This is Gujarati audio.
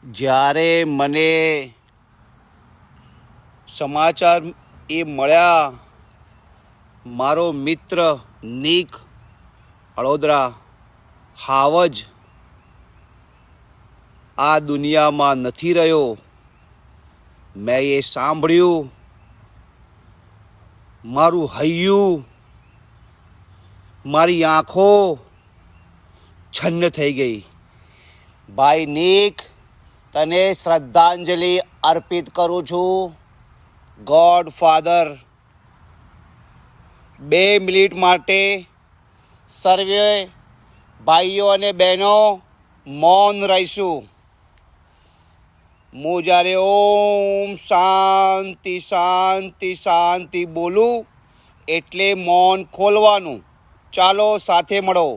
જ્યારે મને સમાચાર એ મળ્યા, મારો મિત્ર નિક અળોદરા હાવજ આ દુનિયામાં નથી રહ્યો, મેં એ સાંભળ્યું, મારું હૈયું, મારી આંખો છન્ન થઈ ગઈ. ભાઈ નિક, તને શ્રદ્ધાંજલિ અર્પિત કરું છું. ગોડ ફાધર, 2 મિનિટ માટે સર્વે ભાઈઓ અને બહેનો મૌન રહીશું. હું જ્યારે ઓમ શાંતિ શાંતિ શાંતિ બોલું એટલે મૌન ખોલવાનું. ચાલો સાથે મળો.